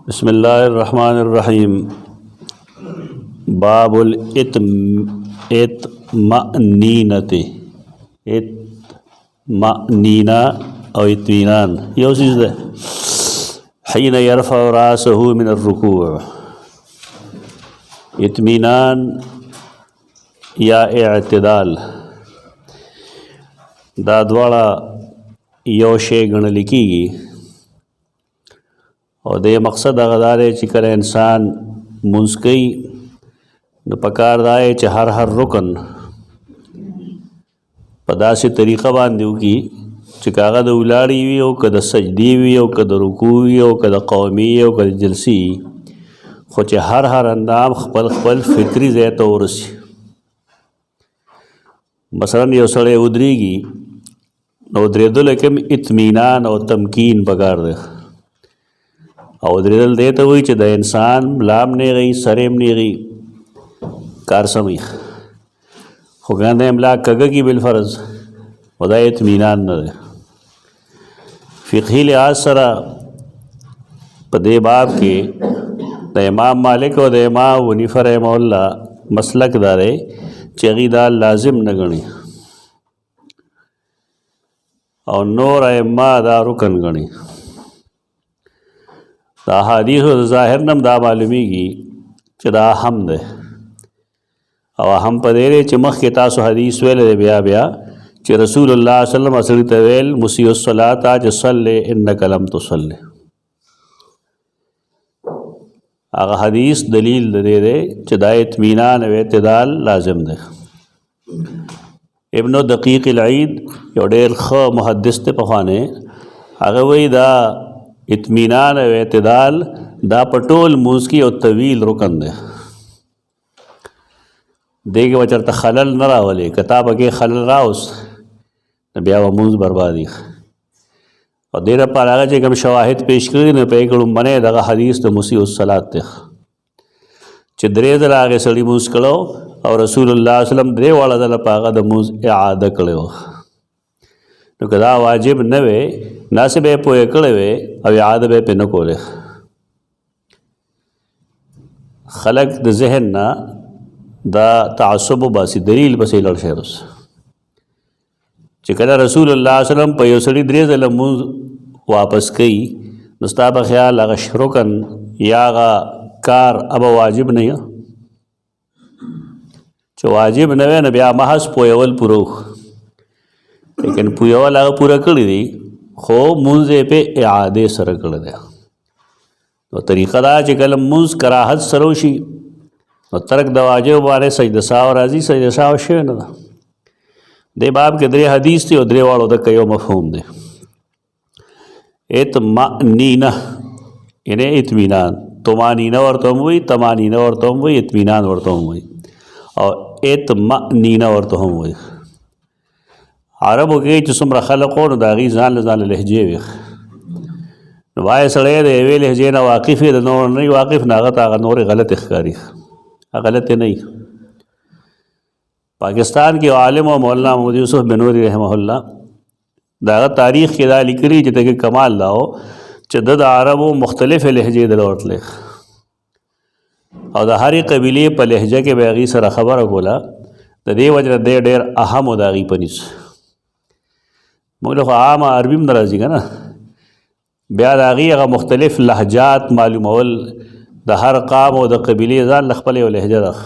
बिस्मिल्लाहिर्रहमानिर्रहीम। बाबुल इत्मनीनते। इत्मनीना और इत्मीनान ये चीज़ है। हिन यरफ़अ रासहु मिन अर्रुकू। इत्मीनान या इअ्तिदाल दा द्वाड़ा यो शे गणल कीगी और दे मकसद अगदार चिकर इंसान मुंसकई न पकार दाए च हर रुकन पदा से तरीक़ा बांधू की चिकागा द उलाड़ी हुई हो कद सजदी हुई हो कद रुकू हुई हो कद कौमी हो कद जलसी खुच हर अंदाम खपल खपल फिक्री ज़ैत और मसलन यो सड़े उदरीगी न उदरेदुल लेकिन इत्मीनान और तमकीन पकार दे और उदरेदुल देते हुई च द इंसान लाम ने गई सरेम ने गई कार समी खुगान अमला कग की बिलफर्ज वदा इत्मीनान न दे फ़िक़ही लिहाज सरा पदे बाब के द इमाम मालिक और द इमाम हनीफ़ा रहमहुल्लाह मसलक दारे चगीदा लाजिम न गणी और नूर अम्मा दा रुकन गणी दा हदीस ज़ाहिर नम दा मालूमी की चदा हमद और हम पदेरे चमख के तासु हदीस वेल ब्या ब्या च रसूलुल्लाह सल्लल्लाहु अलैहि वसल्लम असली तवेल मुसीउस्सलात आज सल्ले इन्नक लम तुसल्ले आगा हदीस दलील दे दे चदा इत्मीनान व इत्तिदाल लाजिम दे। इब्न दक़ीक़ अल-ईद यो डेर ख मुहद्दिस ते पखाने अगर वही दा इत्मीनान व इत्तिदाल दा पटोल मूज़की और तवील रुकन दे देखे वचर त खलल न रावले किताब के खलल राउस न ब्या व मूज़ बर्बादी और देर पर आगे चे कम शवाहिद पेश करी न पे कड़ू मने दगा हदीस तो मुसीउस्सलात ते चिद्रे दल आगे सड़ी मूज़ करो और रसूलुल्लाह सल्लम द्रे वाला दल पागा द मूज़ इआदा करो तो कदा वाजिब न वे नासिब पोए कड़े वे अब इआदा बे पे न कोले खलक द जहन ना दा तासुब बासी दलील बसे लड़ शेरुस चिकला रसूलुल्लाह सल्लम पयो सड़ी द्रे दल मूज़ वापस कई नुस्ताब ख्याल आगा शुरुकन या आगा कार अब वाजिब नहीं है चो वाजिब न वे न ब्या महस पोयवल पुरो लेकिन पुयवल आगा पूरा कर दी खो मुंजे पे इआदे सर कर दे तो तरीक़ा दा चिकल मुंज कराहत सरोशी और तरक दवाजे वाले सजदसा और राजी सजदसा शे न दे बाब के द्रे हदीस थे और द्रे वालों तक कयो मफहूम दे इत्मनीना इन्हें इत्मीनान तुमानीना और तुम वही तमानीना और तुम वही इत्मीनान और तुम वही और इत्मनीना और तुम वही अरब हो गई जिसम रखलको न दागी जान लहजे वे वाए सड़े दे वे लहजे ना वाकिफ़ है नोर नहीं वाकिफ़ नागत आगा नोर गलत इख्तियारी गलत नहीं। पाकिस्तान के आलिम और मौलाना मोहम्मद यूसुफ बिनूरी रहमहुल्लाह दागा तारीख़ के दा लिकरी जिते के कमाल लाओ चदद अरब व मुख्तलिफ लहजे दलौट ले और हर कबीले पर लहजे के बैगी सर खबर बोला तो दे वजह दे डेर अहम उदागी पनिस मुझे आम अरबी में नाराजी का ना ब्या दागी अगर मुख्तलिफ लहजात मालूम अवल द हर काम और द कबीले जान लखपले व लहजा रख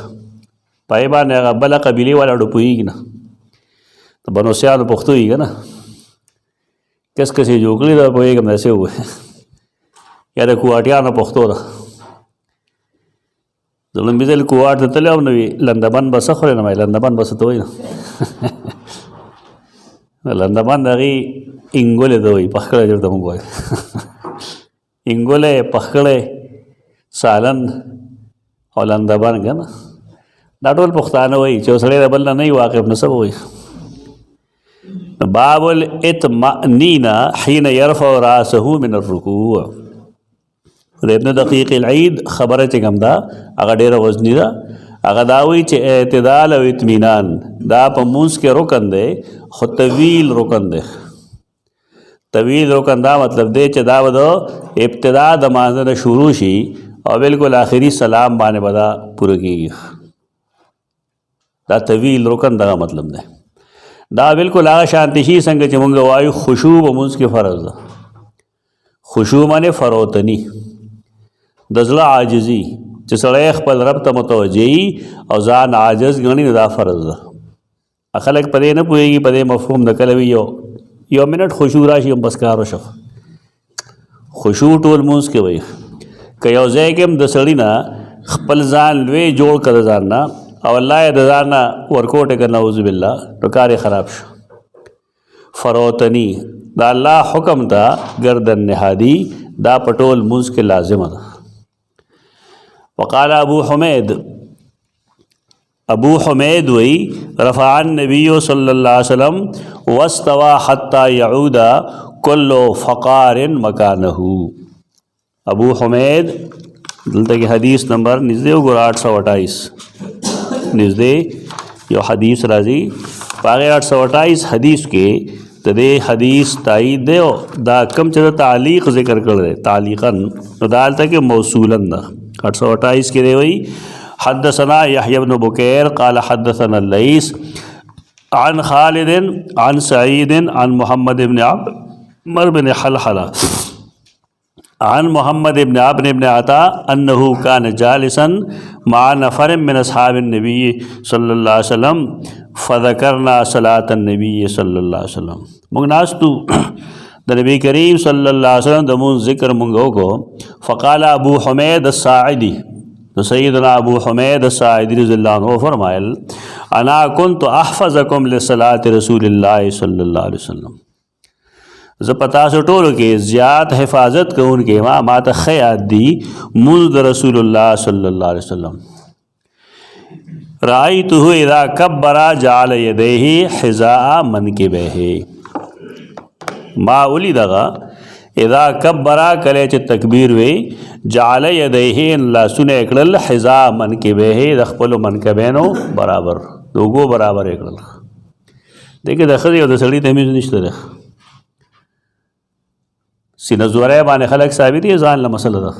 पाइबा ने अगर बला कबीले वाला डुपुईगी ना तो बनोसियान पुख्तुई ना किस किसी जोकली दा पोएगा ऐसे हुए या तो कुआटिया ना पुख्तो रहा जुलम बिजल कुआट तो तले अब नवी लंदबन बस खरे ना मैं लंदबन बस तो ही ना लंदबन दगी इंगोले तो ही पकड़े जो तुम को इंगोले पकड़े सालन और लंदबन का ना नाटोल पुख्ताना वही चौसड़े रबल नहीं वाक़िफ़ न सब वही बाबुल इत्मनीना हिन यरफ़अ रासहु मिन अर्रुकू इब्न दक़ीक़ अल-ईद खबर चिकमदा अगर डेरा वजनी दा अगर दावी च इत्तिदाल और इत्मीनान दा प मूस के रुकन दे खुद तवील रुकन दे طویل رکن دا مطلب دی چې دا به د ابتدا د مانځه نه شروع شي او بالکل آخري سلام باندې به دا پوره کېږي. دا طویل رکن دغه مطلب دی. دا بالکل هغه شانتی شي څنګه چې مونږ وایو خشوع په مونځ کې فرض ده. خشوع معنی فروتني، د زړه عاجزي چې سړی خپل رب ته متوجه وي او ځان عاجز ګڼي نو دا فرض ده. خلک په دې نه پوهېږي، په دې مفهوم نه کله وي یو منټ خشوع راشي هم بس کار وشو. خشوع ټول مونځ کې وایي که یو ځای کې هم د سړي نه خپل ځان لوی جوړ کړه ځان نه او الله یې د ځان نه ورکوټې کړه نعوذ بالله نو کار یې خراب شو. فروتني دا الله حکم ته گردن نهادي دا په ټول مونځ کې لازمه ده. وقال ابو حمید وی رفع النبی صلی اللہ علیہ وسلم واستوى حتى يعود كل فقار مکانه. ابو حمید دلته کې حدیث نمبر نږدې وګوره 828 نږدې یو حدیث راځي په 828 حدیث کې د دې حدیث تایید دی او دا کم چې تعلیق ذکر کړی دی تعلیقا نو دا هلته کې موصولا ده. 828 کې دی وی حدثنا يحيى بن بكير قال حدثنا الليث عن خالد عن سعيد عن محمد بن عمر بن حلحلة عن محمد بن عبد بن عطاء أنه كان جالسا مع نفر من أصحاب النبي صلى الله عليه وسلم فذكرنا صلاة النبي صلى الله عليه وسلم. مغناستو د نبی کریم صلی اللہ علیہ وسلم دمون ذکر منگو کو فقال ابو حمید الساعدی تو سیدنا ابو حمید الساعدی رضی اللہ عنہ فرمائل انا کنت احفظکم لصلاة رسول اللہ صلی اللہ علیہ وسلم ز پتا سو ټولو کې زیات حفاظت کوونکې ما ته خیات دی مزد رسول الله صلی الله علیه وسلم. رأیته اذا کبر جعل یدیه حذاء منکبیه ما اولی دغه اذا کبر کله چې تکبیر وی جعل یدیه لاسونه کړل حذاء منکبیه د خپل منکبینو برابر دوګو برابر کړل. دغه د خدای او د سړي تمیز نشته ده. سینه زوره باندې خلک ثابت دي ځان له مسله ده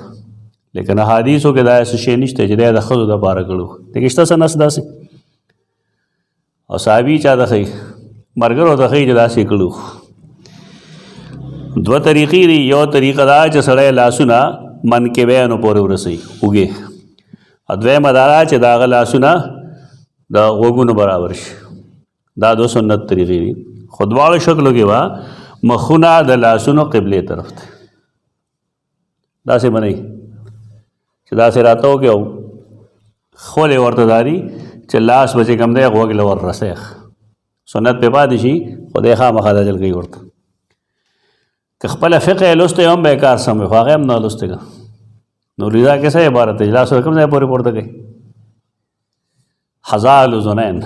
لیکن حدیثو کې دا څه شی نشته چې د خزو د بار کړو دغه شته سنس داسې او صحابي چا د خي مرګرو د خي جلاسي کړو. دوه طریقې دي. یو طریقه دا چې سړی لاسونه من کې بیانو پورې ورسي وګي ادوی مدارا چې دا لاسونه د غوګونو برابر شي. دا دو سنت طریقې دي. خودواله شکل کې وا مخونه د لاسونو قبله طرف ته داسې بنئ چې داسې راتو کې خولې ورته داري چې لاس بچې کم دی غوږ له ور رسېخ سنت په پاتې شي خدای خامخا دا چل کوي ورته که خپله فقه لوستی هم بیکار سم وي خو هغه هم نه لوستی نو رضا کې څه عبارت دی لاس کوم ځای پورې پورته کوي. حذاء الاذنین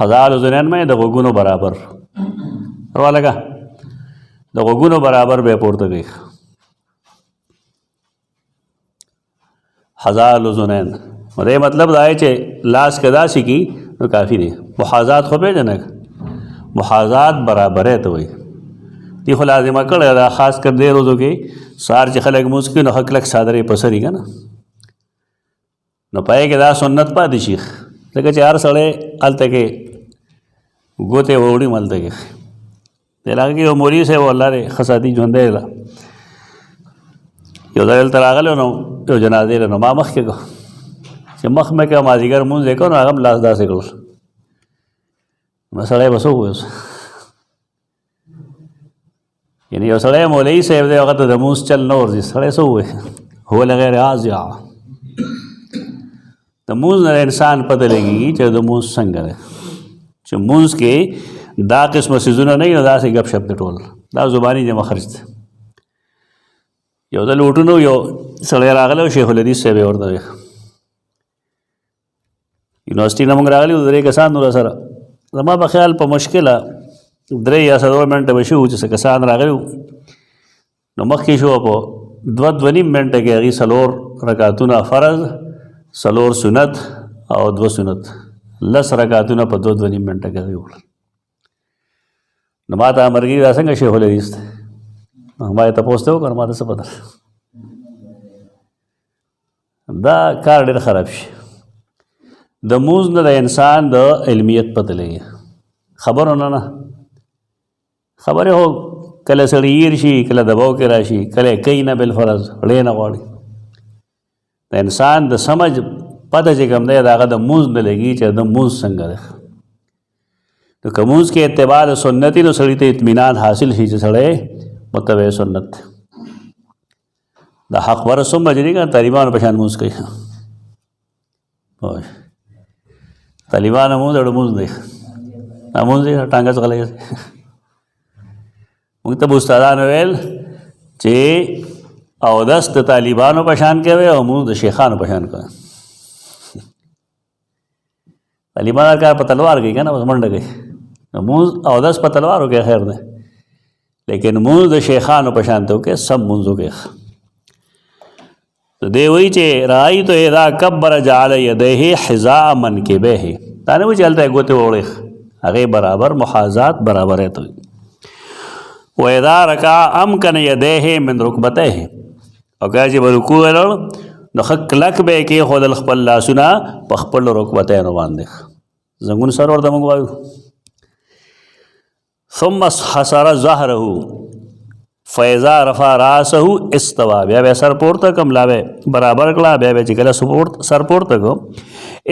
حذاء الاذنین مې د غوږونو برابر ورولګه د غوږونو برابر به پورته کوي. حذاء الاذنین مده مطلب دا ہے چې لاس کدا شي کی نو کافی دی. محاذات خو به نه محاذات برابر ته وي دی خو لازمه کړه دا خاص کر دې روزو کې سار چې خلک مسکین او حق لک صادرې پسري کنه نو پای کې دا سنت پاتې شي ځکه چې هر سړی الته کې ګوته وړي ملته کې دلاګه یو مولوی صاحب الله دې خصادي ژوندې لا یو ځل تر راغله نو یو جنازې له ما مخ کې کو چې مخ مې کې مازیګر مونږ کو نو هغه لاس داسې کړل مسله وسو وس یعنی یو سړی مولوی صاحب دې هغه ته د مونږ چل نور دي سړی سو وې هو لغیر عازع د مونږ نه انسان پته لګي چې د مونږ څنګه ده چې مونږ کې دا قسم سيزونه نه نه دا سي غب شپ ټول دا زبانی جمع خرج ده. یو د لوټونو یو سړی راغله شیخ الحدیث صاحب ورته یونیورسيټي نه موږ راغلي درې کسان نور سره زما په خیال په مشکله 3 یا 4 منټه بشو چې کسان راغلي نو مخکې شو په 2.5 منټه کې هغه سلور رکعاتونه فرض سلور سنت او 2 سنت 10 رکعاتونه په 2.5 منټه کې وکړل. نو ما ته مرګي دا څنګه شیخ الحدیث ما ته پوسټ وکړ ما ته څه پته دا کار ډېر خراب شي د مونځ نه د انسان د علمیت پته لګي خبرونه نه خبرې هو کله سړی هیر شي کله دباو کې راشي کله کوي نه بالفرض ړې نه غواړي د انسان د سمج پته چې کوم دی د هغه د مونځ نه لګي چې د مونځ څنګه دی نو که مونځ کې اتباع د سنت نو سړي ته اطمینان حاصل شي چې سړی متبع سنت د حق ورسوم بجري که طالبانو په شان مونځ کوي طالبانو مونځ اړه مونځ دی مونځ دی ټانګه څخه لګي موږ ته استادانو ویل چې اودس د طالبانو په شان کوي او مونځ د شیخانو په شان کوي طالبان کار په تلوار کوي که نه بس منډه کوي مونځ اودس په تلوارو کې خیر دی لیکن مونځ د شیخانو په شان ته وکړي سب مونځ وکړي دی وایي چې رأیت اذا کبر جعل یدیه حذاء منکبیه دا نه وایي چې هلته یې ګوتې وړې هغې برابر محاذات برابرۍ ته وایي و اذا رکع امکن یدیه من رکبتیه او کله چې به رکوع ولاړ نو ښه کلک به یې کېښودل خپل لاسونه په خپلو رکبتیانو باندې زنګون سر ورته موږ وایو ثم حسر ظهره فاذا رفع راسه استوى بیا به سر پورته کم لا به برابر کړه بیا به چې کله سر پورته کو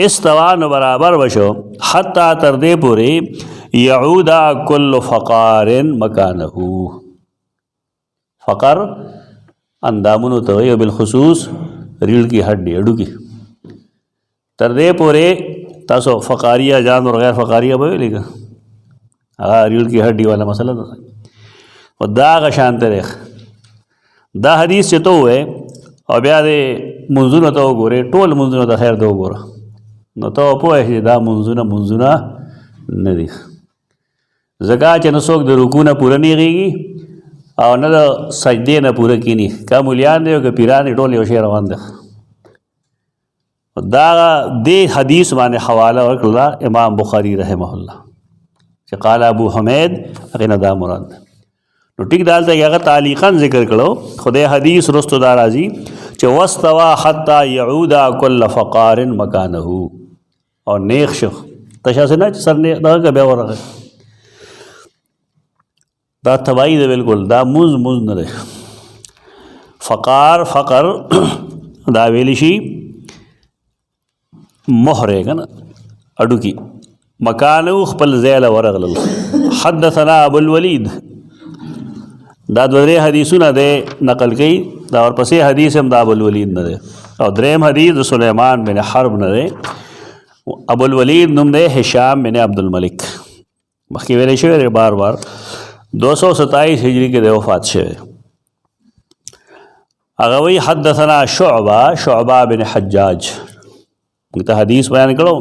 استوا نو برابر وشو حتی تر دې پورې يعود كل فقار مكانه فقر اندامونو ته وي بالخصوص ریړ کی ہڈی اډو کی تر دې پورې تاسو فقاریه جان او غیر فقاریه به ویلګه هغه ریړ کی ہڈی والا مسله ده او دا غشان تاریخ دا حدیث چې ته وې او بیا دې منځونه ته وګورې ټول منځونه ته خیر ته وګوره نو ته پوهې چې دا منځونه نه دي ځکه چې نو څوک د رکوع نه پوره نه کېږي او نه د سجدې نه پوره کېني که مولیان دی او که پیران دی ټول یو شی روان دی دا دې حدیث باندې حواله ورکړله امام بخاري رحمه الله چې قال ابو حمید هغې نه دا مراد ده نو ټیک دا هلته هغه تعلیقا ذکر کړو خو دې حدیث رستو دا راځي چې واستوا حتی یعود کل فقار مکانه او نیغ شو تشاسې نه چې سر دغه که بیا ورغی دا تباہی ده بالکل دا مونځ نه دی فقر دا ویلی شي مهر که نه اډو کی مکانو خپل ځای له ورغلل حدثنا ابو الولید دا دوه حدیثونه دی نقل کوي دا ورپسې حدیث هم د ابو الولید نه دی او دریم حدیث د سلیمان بن حرب نه دی ابو الولید نوم دی هشام بن عبدالملک مخکې ویلی شوی دی بار 227 ہجری کې د وفات شوی هغه وی حدثنا شعبہ بن حجاج موږ ته حدیث بیان کړو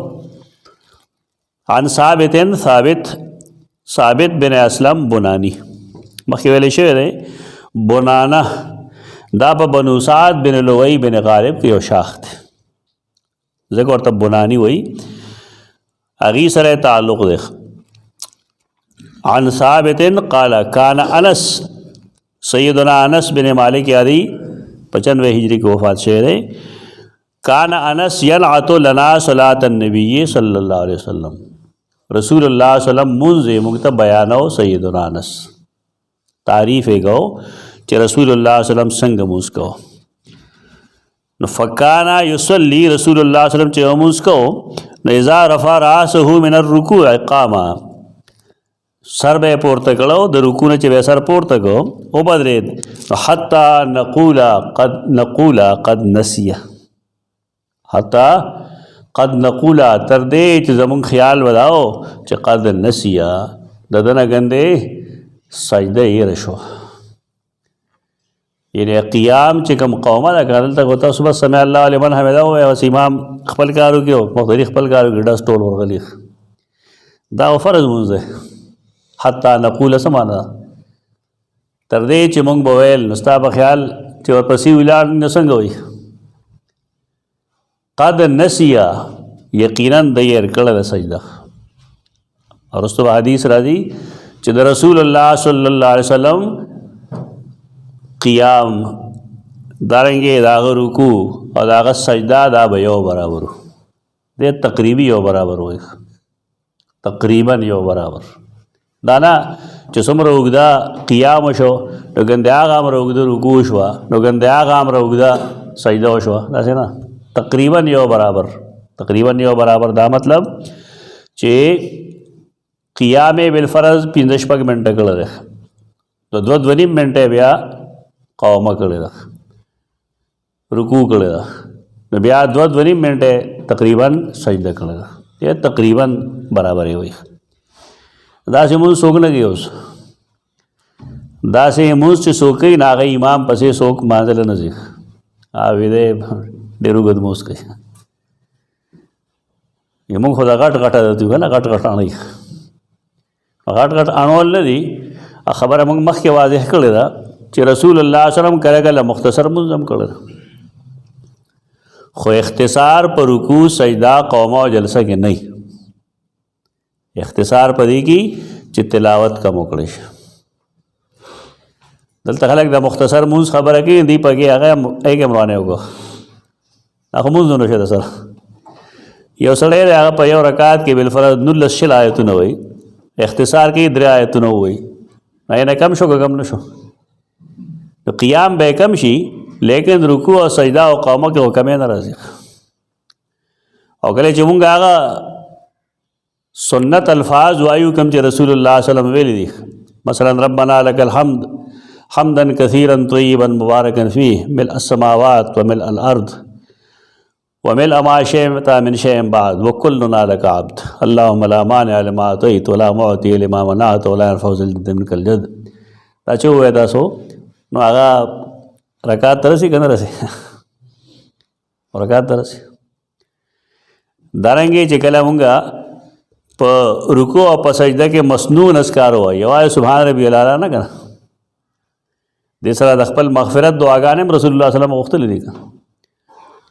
عن ثابت بن اسلم بنانی مخکې ویلی شوی دی بنانه دا په بنو سعد بن لوی بن غالب کې یو شاخ دی ځکه ورته بنانی وی هغې سره تعلق دی عن ثابت قال كان انس سیدنا انس بن مالک یادی 95 ہجری کی وفات شوی دی كان انس ينعت لنا صلاة النبی صلی اللہ علیہ وسلم رسول اللہ صلی اللہ علیہ وسلم منځ موږ ته بیانو سیدنا انس تعریف یې کو چې رسول الله صلی الله علیه وسلم څنګه مونځ کو نو فکانا یصلی رسول الله صلی الله علیه وسلم چې مونځ کو نو اذا رفع راسه من الرکوع قام سر به پورته کړو د رکوع نه چې به سر پورته کو او بدرید حتی نقول قد نسي حتی قد نقول تر دې چې زمون خیال وداو چې قد نسي ددنه ګندې سجده یې رشو یعنی قیام چې کوم قومه ده که دلته تاسو بس سمع الله لمن حمده ووایه اوس امام خپل کار وکړي او مقتدي خپل کار وکړي ډس ټول ورغلي دا فرض مونځ دی حتی نقول څه معنا ده تر دې چې مونږ به ویل نو ستا په خیال چې ورپسې ولاړ نو څنګه وایي قد نسیه یقینا د یې کړه ده سجده وروسته به حدیث راځي چې د رسول الله صلی الله علیه وسلم قیام دارنګې د هغه رکوع او د هغه سجده دا به یو برابر وو. دی تقریبي یو برابر وي، تقریبا یو برابر. دا نه چې څومره اوږده قیام وشو نو ګندې هغه هغومره اوږده رکوع شوه، نو ګندې هغه هغومره اوږده سجده وشوه، داسې نه، تقریبا یو برابر. تقریبا یو برابر دا مطلب چې قیام بالفرض 5-6 منټه کړی دی، نو 2-2.5 منټه بیا قومه کړې ده، رکوع کړې ده، نو بیا 2-2.5 منټه تقریبا سجده کړې ده. یا تقریبا برابر وي. داسې مونږ څوک نه کوي اوس، داسې مونږ چې څوک کوي نو هغه امام پسې څوک مانځله نه ځي، ویده ډېر اوږد مونځ کوي. مونږ خو دا غټ غټ عادت وي که نه، غټ غټ اڼئ، غټ غټ اڼول نه دي. خبره مونږ مخکې واضح کړې ده چې رسول الله صلی الله علیه وسلم کله کله مختصر مونځ هم کړی ده، خو اختصار په رکوع سجده قومه او جلسه کې نه، اختصار په دې کې چې تلاوت کم وکړی شي. دلته خلک د مختصر مونځ خبره کوي، دی پکې هغه یې روانه وکړو، دا خو مونځ نه شي د سره. یو سړی دی هغه په یو رکعت کې بالفرض 19 آیتونه وایي، اختصار کې 3 آیتونه وایي، نه کم شو که کم نه شو، نو قیام به کم شي لیکن رکوع او سجده او قومه کې خو کمې نه راځي. او کله چې مونږ هغه سنت الفاظ وایو کوم چې رسول الله صلی الله علیه وسلم ویلي دي، مثلا ربنا لك الحمد حمدا كثيرا طيبا مباركا فيه ملء السماوات وملء الارض وملء ما شئت من شيء بعد وكلنا لك عبد اللهم لا مانع لما اعطيت ولا معطي لما منعت ولا ينفع ذا الجد منك الجد. دا چې ووایه تاسو نو هغه رکعت ته رسي که نه رسي؟ رکعت ته رسي. دارنګې چې کله مونږ په رکوع او په سجده کې مسنون اذکار وایو، یوازې سبحان ربي الاعلی نه که نه، دې سره د خپل مغفرت دعاګانې هم رسول الله صلی الله علیه وسلم غوښتلې دي که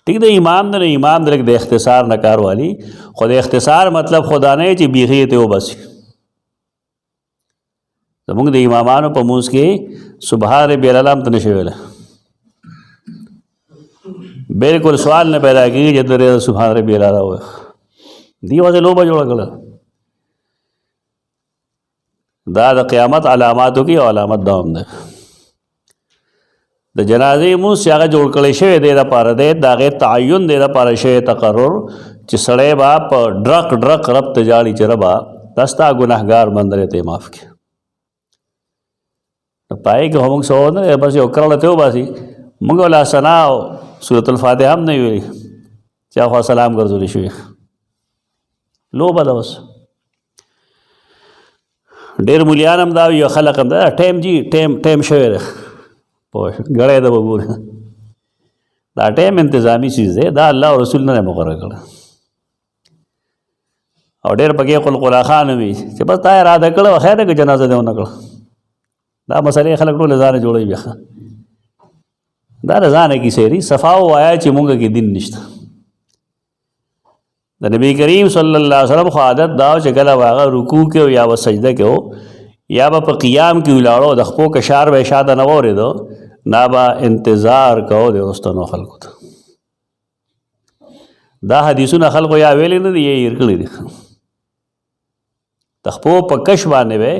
ټیک د امام نه، امام د اختصار نه کار والی، خو د اختصار مطلب خدا نه چې بیخي یې ته وباسي. زمونږ د امامانو په مونځ کې سبحان ربي الاعلی هم ته نشي ویلی، بالکل سوال نه پیدا کېږي چې ته سبحان ربي الاعلی ووایې. دې وجه لوبه جوړه کړه. دا د قیامت علاماتو کې علامت دا هم ده. د جنازې مونځ چې هغه جوړ کړی شوی دی دپاره دی، د هغې تعین دی دپاره شوی تقرر چې سړی به په ډرک ډرک رب ته جاړي چې ربه دا ستا ګنهګار بندلی ته یې معاف کړي. پای کې خو موږ څه ونه دی، بس یو کرړه ته وباسي، موږ ولا ثنا او سورة الفاتحه هم نه ویلي چې هغه سلام ګرځولی شوي، لوبه ده بس. ډېر مولیان هم دا وي، یو خلک هم دا ټایم جي ټایم شوی دی، پوه شو ګړی ده به ګورې. دا ټایم انتظامي چیز دی، دا الله او رسول نه دی مقرر کړی. او ډېر پکې قلقلا خان وي چې بس تا اراده کړه خیر دی که جنازه دې ونه کړه. دا مسئلې خلک ټولې ځانې جوړوي بیا، دا د ځانه کیسې دي. صفا ووایه چې مونږ کې دین نشته. د نبی کریم صلی الله علیه وسلم خو عادت دا و چې کله به هغه رکوع کې یا به سجده کې یا به په قیام کې ولاړو، د خپو کشار به شاته نه واورېدو، نه به انتظار کوو د وروستنو خلکو ته. دا حدیثونه خلکو یا ویلې نه دي یا هېر کړي دي. د خپو په کش باندې به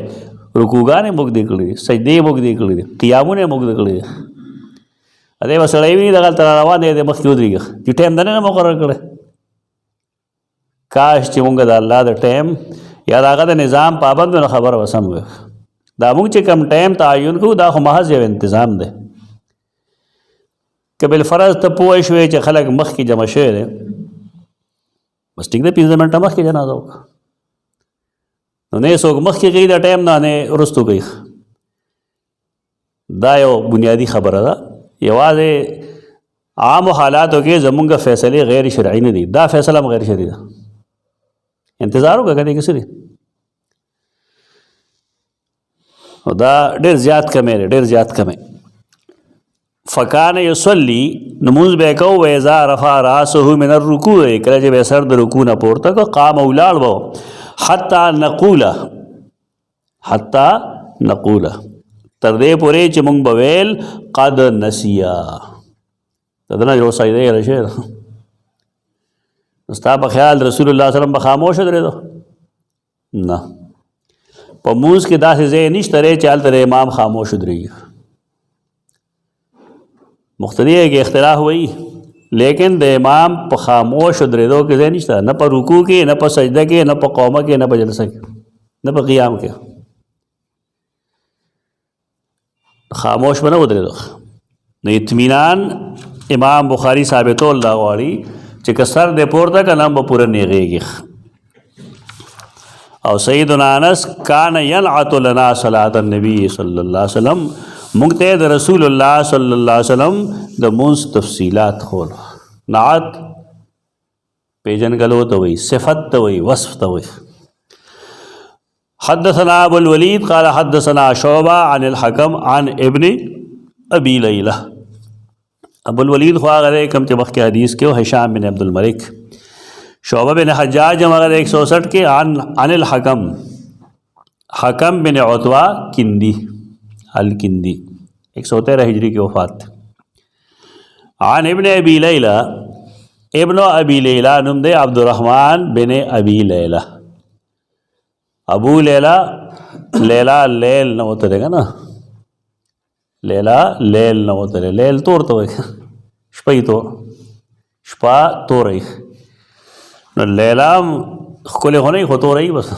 رکوعګانې موږدې کړي دي، سجدې موږدې کړي دي، قیامونه موږده کړي دي. ادې به سړی ویني دغلته را روان دی، د مخکې ودرېږي چې ټایم د نه مقرر کړی. کاش چې مونږ د الله د ټایم یا د هغه د نظام پابند نو خبره به سم وي. دا مونږ چې کم ټایم تعین کوو دا خو محض یو انتظام دی. که بالفرض ته پوه شوې چې خلک مخکې جمع شوی دی، بس ټیک دی 15 منټه مخکې جنازه وکړه. نو نه څوک مخکې کوي د ټایم نه، نه وروستو کوي. دا یو بنیادي خبره ده. یوازې عامو حالاتو کې زمونږ فیصلې غیر شرعي نه دي، دا فیصله هم غیر شرعي ده. انتظار وکړه که دې کې څه دي. او دا ډېر زیات کمی دی، ډېر زیات کمی. فکان یصلی نمونځ به یې کوو، وإذا رفع رأسه من الرکوع، کله چې به یې سر د رکوع نه پورته کړه، قام ولاړ به حتی نقوله تر دې پورې چې مونږ به ویل قد نسیا د دنه یو سایده یې راشي ستا په خیال رسول الله صلی الله علیه وسلم به خاموش درېدو نه په مونځ کې داسې ځای نشته دی چې هلته د امام خاموش درېږي مختلف ہے کہ اختلاف ہوئی لیکن د امام په خاموش درېدو کې ځای نشته نه په رکوع کې نه په سجده کې نه په قومه کې نه په جلسه کې نه په قیام کې خاموش به نه ودرېدو نو اطمینان امام بخاری ثابتول دا غواړي چې که سر دې پورته که نه به پوره نیغېږي او سیدنا انس کان ینعت لنا صلاة النبی صلی الله علیه وسلم مونږ ته د رسول الله صلی الله علیه وسلم د مونځ تفصیلات خول نعت پیژنګلو ته وایي صفت ته وایي وصف ته وایي حدثنا ابو الولید قال حدثنا شعبہ عن الحکم عن ابن ابی لیلہ ابو الولید خو هغه کوم چې مخکې حدیث کې هشام بن عبد الملک شعبہ بن حجاج مگر 167 کے عن الحکم حکم بن عتبہ کندی الکندی 113 ہجری کی وفات عن ابن ابی لیلہ ابن ابی لیلہ نم دے عبد الرحمن بن ابی لیلہ ابو لیلہ لیلہ لیل نہ ہوتا رہے گا نا لیلہ لیل نہ ہوتا رہے لیل تور تو شپای تو شپا تو رہی نو لیلا خکلی خونی خو تو رہی بس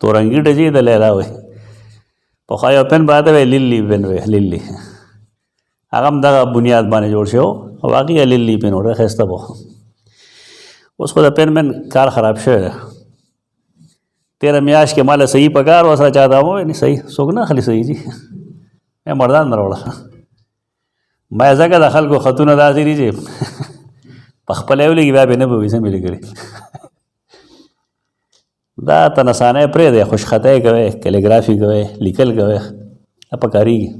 تو رنگی ڈجی دا لیلا ہوئی پا خواهی پین باتا وی لیلی پین وی لیلی اگم دا بنیاد بانے جوڑ شو واقعی لیلی پین ہو رہا خیستا با اس خود پین من کار خراب شو ہے تیرا میاش کے مالا صحیح پکار واسرا چاہتا ہوں نہیں صحیح سوگنا خلی صحیح جی میں مردان نروڑا میں زکا دا خلقو خطون دا سیری جی پخپل اولی کی بیا نه به ویسه ملي کړي دا تنسانه پرې دی خوشخطۍ کوي کلیګرافي کوي لیکل کوي په کاریږي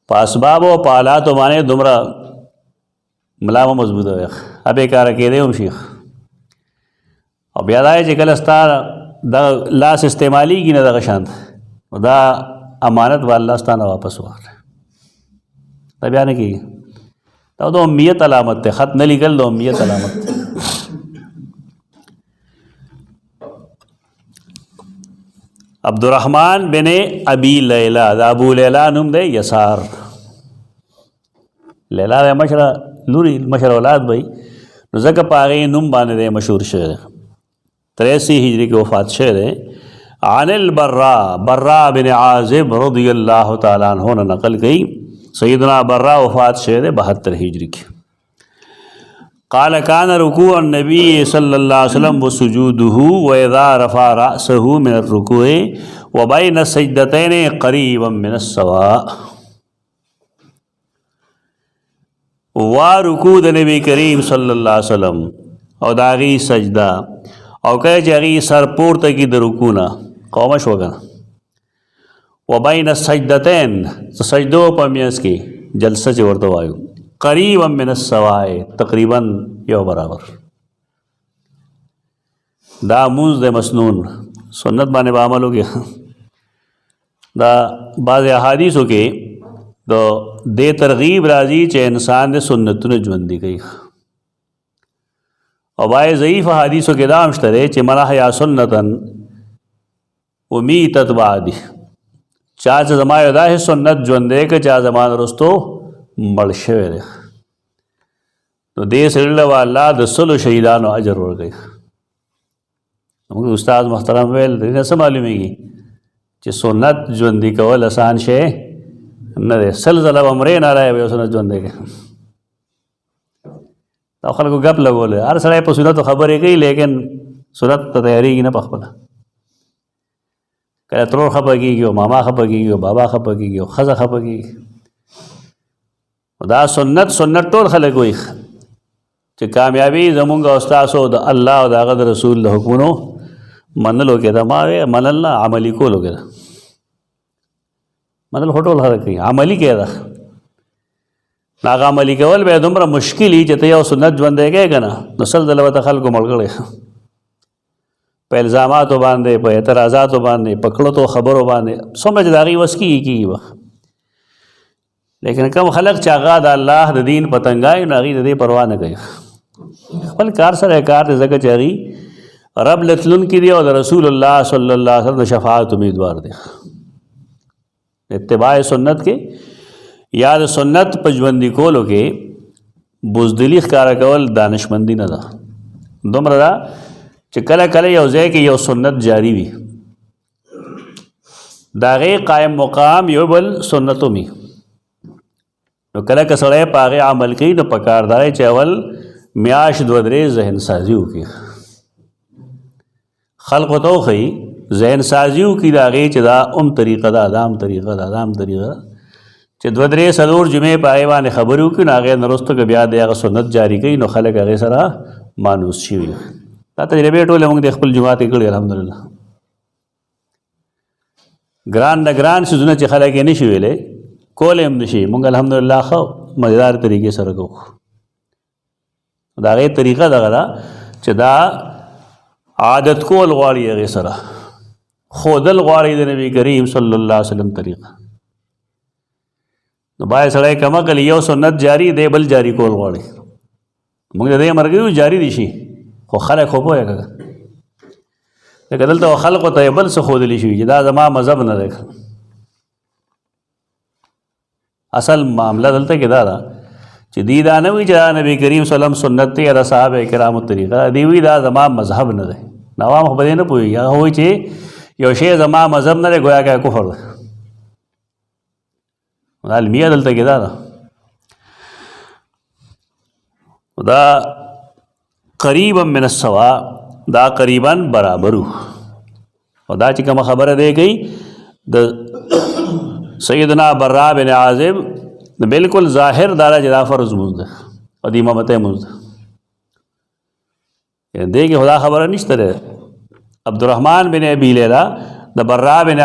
په اسباب او په آلاتو باندې دومره ملا مضبوطه وي ابې کار کېدی هم شي او بیا دا چې کله ستا دا لاس استعمالیږي نه دغه شانت دا امانت به الله ستانه واپس واخلي دا بیا نه کېږي دا د امیت علامت ته خط نه لیکل د امیت علامت عبدالرحمن بن ابی لیلہ دا ابو لیلہ نوم دی یسار لیلہ د مشر لوري مشر اولاد بھئی نو ځکه په هغې نوم باندې دی مشهور شوی دی 83 ہجری کې وفات شوی دی عن البراء براء بن عازب رضی اللہ تعالیٰ عنہ نے نقل کئی سیدنا برا وفات شہر 72 ہجری کی قال کان رکوع النبی صلی اللہ علیہ وسلم وسجودہ واذا رفع رأسہ من الرکوع وبین السجدتین قریبا من السواء رکوع نبی کریم صلی اللہ علیہ وسلم او داغی سجدہ او کہ جاغی سر پورته کی د رکوع قومش وگنا وبین السجدتین سجدو په میاس کې جلسه چې ورته وایو قریبا من السواء تقریبا یو برابر دا مونځ د مسنون سنت باندې به عمل وکړي دا بعض احادیثو کې د دې ترغیب راځي چې انسان د سنتونو ژوندي کوي او بعض ضعیف احادیثو کې دا هم شته چې من احیا سنتن امیتت بعدی چا چې زما یو داسې سنت ژوندی که چا زما نه رستو مړ شوی دی نو دې سړي له به الله د 100 شهیدانو اجر ورکوي موږ استاد محترم ویل دې نه څه معلومیږي چې سنت ژوندي کول آسان شی نه دی 100 ځله به مرې نه رایې یو سنت ژوندی کوي دا خلکو ګپ لګولی هر سړی په سنتو خبرې کوي لیکن سنت ته تیارېږي نه په خپله کله ترور خفه کېږي او ماما خفه کېږي او بابا خفه کېږي او ښځه خفه کېږي دا سنت ټول خلک وایي چې کامیابي زمونږ او ستاسو د الله او د هغه د رسول د حکمونو منلو کې ده ما وی منل نه عملي کولو کې ده منل خو ټول خلک کوي عملي کې ده هغه عملي کول به دومره مشکل وي چې ته یو سنت ژوندی کوې که نه نو 100 ځله به ته خلکو مړ کړی په الزاماتو باندې، په اعتراضاتو باندې، په کړتو خبرو باندې څومره چې د هغې وس کېږي به. لیکن کم خلق چې هغه د الله د دین پتنګای نو هغې د دې پروا نه کوي، خپل کار سره کار دی، ځکه چې هغې رب لتلونکي دي او د رسول الله صلی الله علیه وسلم د شفاعت امیدوار دی. اتباع سنت کې یا د سنت په ژوندي کولو کې بزدلي ښکاره کول دانشمندي نه ده. دومره ده چې کله کله یو ځای کې یو سنت جاری وي، د هغې قایم مقام یو بل سنتو وي، نو کله که سړی په هغې عمل کوي نو پکار دا دی چې اول میاشت دوه درې ذهن سازي وکړي، خلقو ته وښیي، ذهن سازي وکړي د هغې چې دا طریقه ده، دا طریقه ده، دا طریقه ده، چې دوه درې څلور جمعې په هغې باندې خبرې وکړي، نو هغې نه وروسته که بیا د هغه سنت جاري کوي نو خلک هغې سره مانوس شوي. دا تجربې ټولې موږ د خپل جومات کې کړي الحمدلله. ګران نه ګران څیزونه چې خلک یې نه شي ویلی کولی هم نه شي، موږ الحمدلله ښه مزیدار طریقې سره کوو. د هغې طریقه دغه ده چې دا عادت کول غواړي، هغې سره ښودل غواړي د نبي کریم صلی الله علیه وسلم طریقه. نو باید سړی کم عقل یو سنت جاری دی بل جاری کول غواړي. موږ د دې مرګ جاری دي شي خو خلک خو پوهه که لکه دلته خلقو ته بل څه ښودلی شوي چې دا زما مذهب نه دی. اصل معامله دلته کې دا ده چې دی دا نه وي چې دا نبی کریم صلی الله علیه وسلم سنت دی یا د صحابه کرامو طریقه، دی وي دا زما مذهب نه دی. عوام خو په دې نه پوهېږي، هغه وایي چې یو شی زما مذهب نه دی، ګویا که کفر دی. علمیه دلته کې دا ده. دا قریبا من السوا، دا قریبا برابرو. او دا چې کومه خبره دی کوي د سیدنا برا بن عازب بالکل ظاهر دارا چې دا فرض مونځ ده او د امامت مونځ ده، دی کې خدا خبره نشته ده. عبدالرحمن بن ابي لیلا د برا بن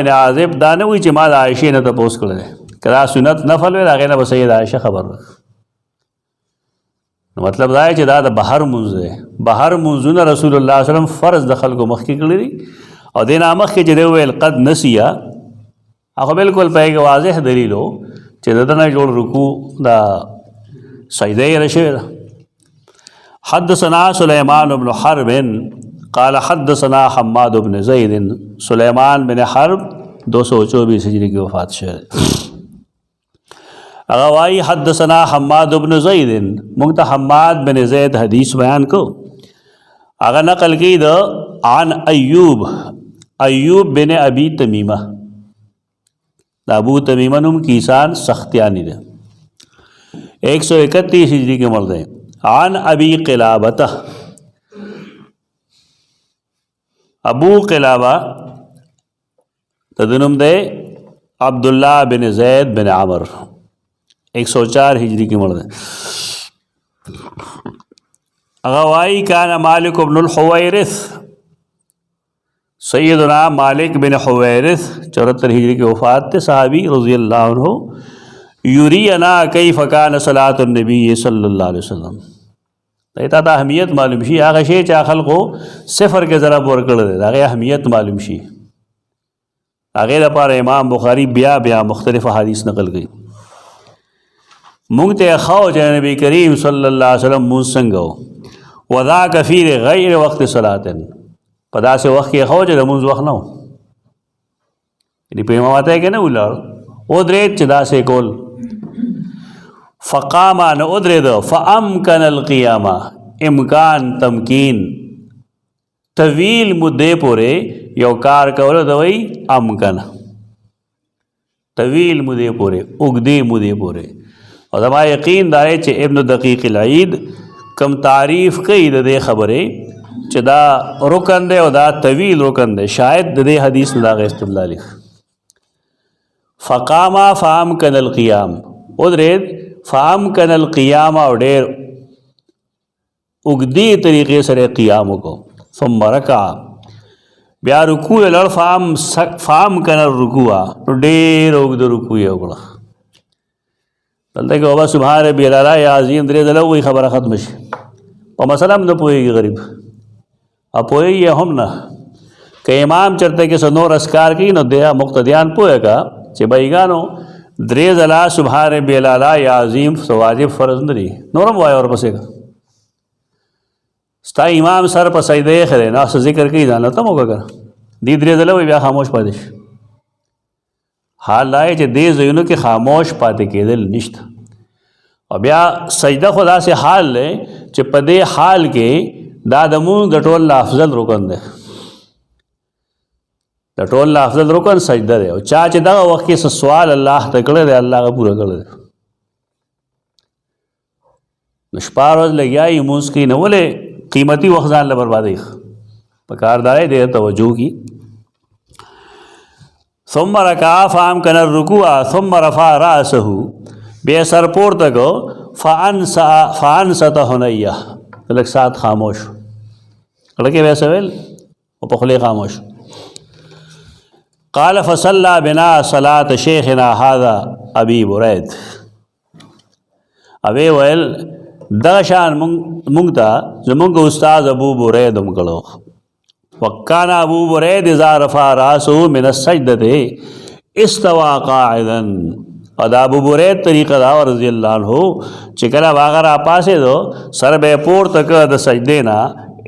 عازب دا نه وایي چې ما د عایشې نه تپوس کړی دی، که دا سنت نفل وی د هغې نه به سید عایشه خبر ده. نو مطلب دا چې دا د بهر مونځ دی. بهر مونځونه رسول الله صلی الله علیه وسلم فرض د خلکو مخکې کړي دي، او دې نه مخکې چې دی وویل قد نسیه، هغه بالکل په هغې واضح دلیل و چې د ده نه جوړ رکوع دا سجده یې شوې ده. حدثنا سلیمان بن حرب قال حدثنا حماد بن زید. سلیمان بن حرب 224 ہجری کی وفات شوی. هغه وایي حدثنا حماد بن زید، موږ ته حماد بن زید حدیث بیان کو، هغه نقل کی د عن ایوب بن ابی تمیمه. دا ابو تمیمه نوم کیسان سختیانی ده، 131 ہجری کے مرد ہیں. عن ابی قلابتہ، ابو قلابہ تدنم دے عبداللہ بن زید بن عمر، 104 ہجری کی مرد ہیں. اغوائی کان مالک بن الحویرث، سیدنا مالک بن حویرث 74 ہجری کی وفات تھے، صحابی رضی اللہ عنہ. یرینا کیف کان صلاۃ النبی صلی اللہ علیہ وسلم. ایتا دا اہمیت معلوم شي، هغه شی چې خلکو صفر کې ضرب ورکړی دی، هغې اهمیت معلوم شي. هغې لپاره امام بخاري بیا مختلف احادیث نقل کړي. مونږ ته یې ښه و چې نبي کریم صلی الله علیه وسلم مونځ څنګه و، وذاک فی غیر وقت صلاة، په داسې وخت کې یې ښه و چې د مونځ وخت نه و، یعنې په امامتۍ کې نه ولاړ، ودرېد چې داسې کول. فقام نه ادرېده، فامکن القیامه، امکان تمکین طویل مدې پورې یو کار کولو ته وایي امکن، طویل مدې پورې، اوږدې مدې پورې. او زما یقین دا دی چې ابن دقیق العید کم تعریف کوي د دې خبرې چې دا رکن دی او دا طویل رکن دی، شاید د دې حدیث نه دا استدلال. فقام فامکن القیام، ودرېد فامکن القیام، او ډېر اوږدې طریقې سره قیام وکړو. ثم رکع، بیا رکوع یې لړ، فامکن الرکوع، نو ډېر اوږده رکوع یې وکړه. دلته کې بابا سبحان ربی الاعلی یا عظیم درې ځله وایي خبره ختمه شي، په مسله هم نه پوهېږي غریب. اپوی یې هم نه. که امام چرته کې څه نور اسکار کوي نو د مقتدیان پوهه کا چې بایګانو درې ځله سبحان ربی الاعلی یا عظیم واجب فرض نه دي نورم وایه ورپسې کا. ستا امام سر په سجده خره نه څه ذکر کوي ځان له ته مو وکړه دې درې ځله وایي بیا خاموش پاتې شي. حال دا چې دې ځایونو کې خاموش پاتې کېدل نشته. او بیا سجده خو داسې حال دی چې په دې حال کې دا د مونږ د ټول نه افضل رکن دی. د ټول نه افضل رکن سجده دی. او چا چې دغه وخت کې څه سوال الله ته کړی دی الله هغه پوره کړی دی. نو شپه ورځ لګیا یې لمونځ کوي نو ولې قیمتي وخت ځان له بربادوي. په کار دا دی دې توجه کی. ثم رکع فامکن الرکوع ثم رفع رأسه بیا سر پورته کو فانصت حنیه لږ ساعت خاموش لکه ویسه ویل او په خولې خاموش. قال فصلى بنا صلاة شیخنا هذا ابي برید اوی ویل دغه شان مونږ ته زمونږ استاد ابو برید هم کړو. وکان ابو برید اذا رفع راسه من السجدة استوى قاعدا. او دا ابو برید طریقه دا رضی الله عنه چې کله هغه را پاسې دو سر به پورته کړ د سجدې نه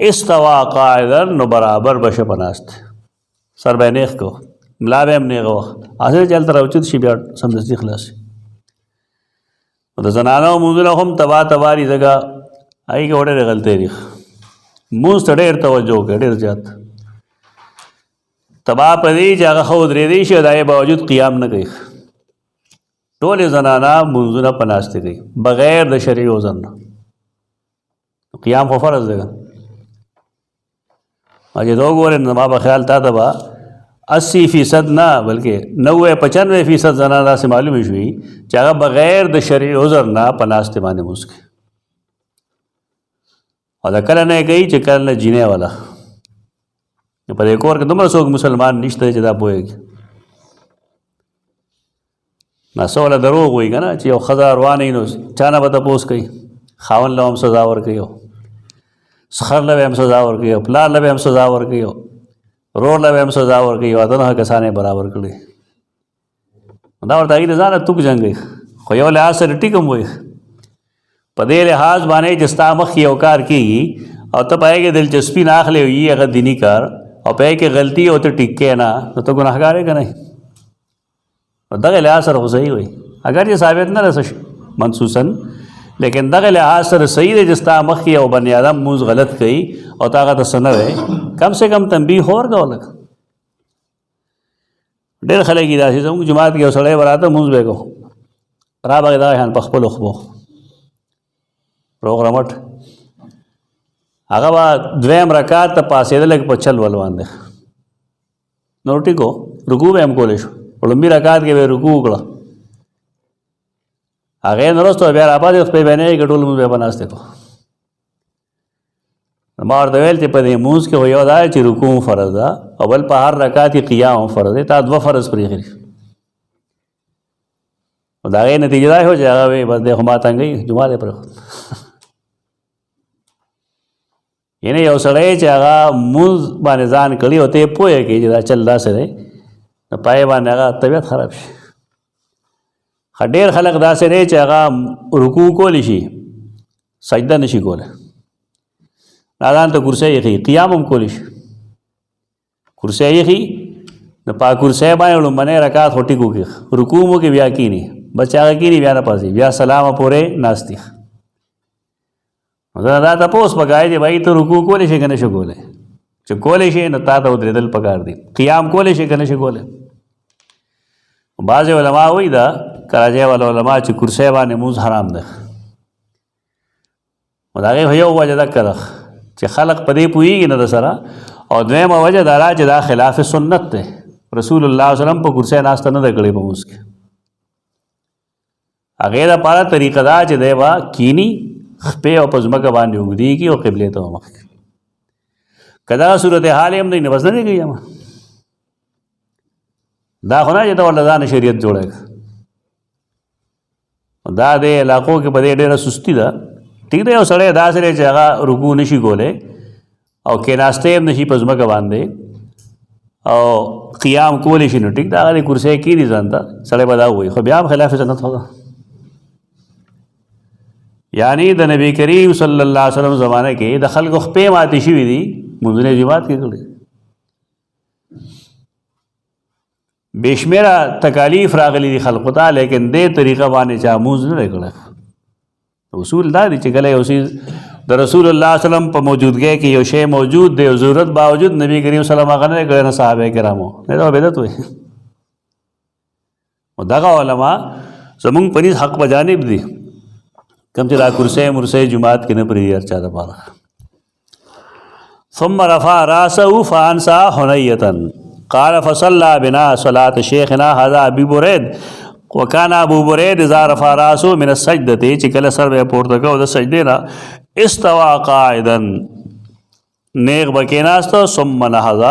استوى قاعدا نو برابر بشه پناست سر به نیغ کو ملا به هم نیغ وخت اصل چلته راوچت شي بیا سمدستي خلاص. د زنانو مونږ هم تبا تباری ځکه هغې کې ډېرې غلطۍ دي. مونځ ته ډېر توجه وکړه ډېر زیات تبا په دې چې هغه ښه ودرېدی شي د هغې باوجود قیام نه کوي. ټولې زنانه مونځونه په ناستې کوي بغیر د شرعي عذر نه. قیام خو فرض دی. چې ته وګورې نو ما په خیال تا ته به 80% نه بلکې 90-95% زنانه داسې معلومې شوي چې هغه بغیر د شرعي عذر نه په ناستې باندې مونځ کوي. او دا کله نه کوي چې کله نه جینۍ والا. په دې کور کې دومره څوک مسلمان نشته چې دا پوهېږي. ناسه والا دروغ وایي که نه چې یو ښځه روانه وي نو چا نه به تپوس کوي. خاوند له هم سزا ورکوي خر له به هم سزا ورکوي پلار له به هم سزا ورکوي رور له به هم سزا ورکوي او اته 9 کسان یې برابر کړي. دا ورته هغې د ځانه توک جنګوي خو یو لحاظ سره ټیک هم وایي. په دې لحاظ باندې چې ستا مخکې یو کار کېږي او ته په هغې کې دلچسپي نه اخلې وي هغه دیني کار او په هغې کې غلطي او ته ټیک کې نه نو ته ګناهګار یې که نه. دغه لحاظ سره خو صحیح وایي اگر چې ثابت نه رسه منصوصا لیکن دغه لحاظ سره صحیح دی چې ستا مخکې یو بني آدم مونځ غلط کوي او تا هغه ته څه نه وی کم سے کم تنبیه خو ورکوه لږ. ډېر خلک یې داسې زموږ جومات کې یو سړی به راته مونځ به کو را به دغه شان په خپلو خپو روغ رمټ هغه به دویم رکعت ته پاسېده لږ په چل ول باندې نو ټیکو رکوع به هم کولی شو. په لومبي رکعت کې به یې رکوع وکړه هغې نه وروسته بیا راپاڅېد خپې به نه یې ګډول مونځ به په ناستې کو. ما ورته ویل چې په دې مونځ کې خو یو دا چې رکوع هم فرض ده او بل په هر رکعت کې قیام هم فرض دی تا 2 فرض پرېښي. نو د هغې نتیجه دا شو چې هغه وایي بس دی خو ما تنګوي جومات یې پرېښود. یعنې یو سړی چې هغه مونځ باندې ځان کړي او ته یې پوهه کړي چې دا چل داسې دی نو پای باندې هغه طبیعت خراب شي. ډېر خلک داسې دی چې هغه رکوع کولی شي سجده نشي کولی ځان ته کرسۍ ایښي قیام هم کولی شي کرسۍ ایښي نو په کرسۍ باندې لومبنی رکعت خو ټیک وکړي رکوع مو کې بیا کیني بس چې هغه کیني بیا نه پاسي بیا سلامه پورې ناستي. زه دا تپوس پکای دی بھائی ته رکوع کولی شي که نه شي کولی چې کولی شي نو تا ته ودرېدل پکار دي قیام کولی شي که نه شي کولی. بعضې علما وایي دا کراچۍ والا علما چې کرسۍ باندې مونځ حرام دی. نو د هغې یو وجه دکه ده چې خلق په دې پوهېږي نه د سره او دویمه وجه دا ده چې دا خلاف سنت دی. رسول الله صلی وسلم په کرسۍ ناسته نه ده کړې په مونځ کې. هغې دپاره طریقه دا چې دی به کیني خپې او په ځمکه باندې اوږدېږي او قبلې ته به مخ کړي. که دغه صورتحال یې هم دی نو بس نه دی کوي اما دا خو نه چې ته ورله ځانه شریعت جوړی کړه. دا د علاقو کې په دې ډېره سستي ده. ټیک دی یو سړی داسې دی چې هغه رکوع نشي کولی او کېناسته هم نشي په ځمکه باندې او قیام کولی شي، نو ټیک دا هغه کرسۍ کېني ځان ته سړی به دا ووایي، خو بیا هم خلاف سنت خو ده. یعنی د نبی کریم صلی الله علیه وسلم زمانه کې د خلکو خپې ماتې شوي دي، منځونه جماعت کې کړي، بېشمېره تکالیف راغلي دي خلقو ته، لیکن دې طریقه باندې چا مونځ نه دی کړی. اصول دا دی چې کله یو څیز د رسول الله صلی الله علیه وسلم په موجودګۍ کې یو شی موجود دی او ضرورت باوجود نبی کریم صلی الله علیه وسلم هغه نه کړی، نه صحابه کرامو، نه دا بدعت وایي. او دغه علما زمونږ په نس حق په جانب دي، کوم چې دا کرسۍ مرسۍ جماعت کې نه پرېږدي هر چا دپاره. ثم رفع راسه فانسى حنية قال فصلى بنا صلاة شيخنا هذا ابي بريد وكان ابو بريد اذا رفع راسه من السجدة چې کله سر به پورته کوي د سجدې نه استوى قاعدا نیغ به کېناسته ثم نهض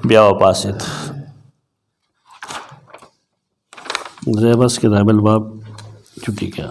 بیا وپاسېد. زه بس کې دا بل باب چوټي کیا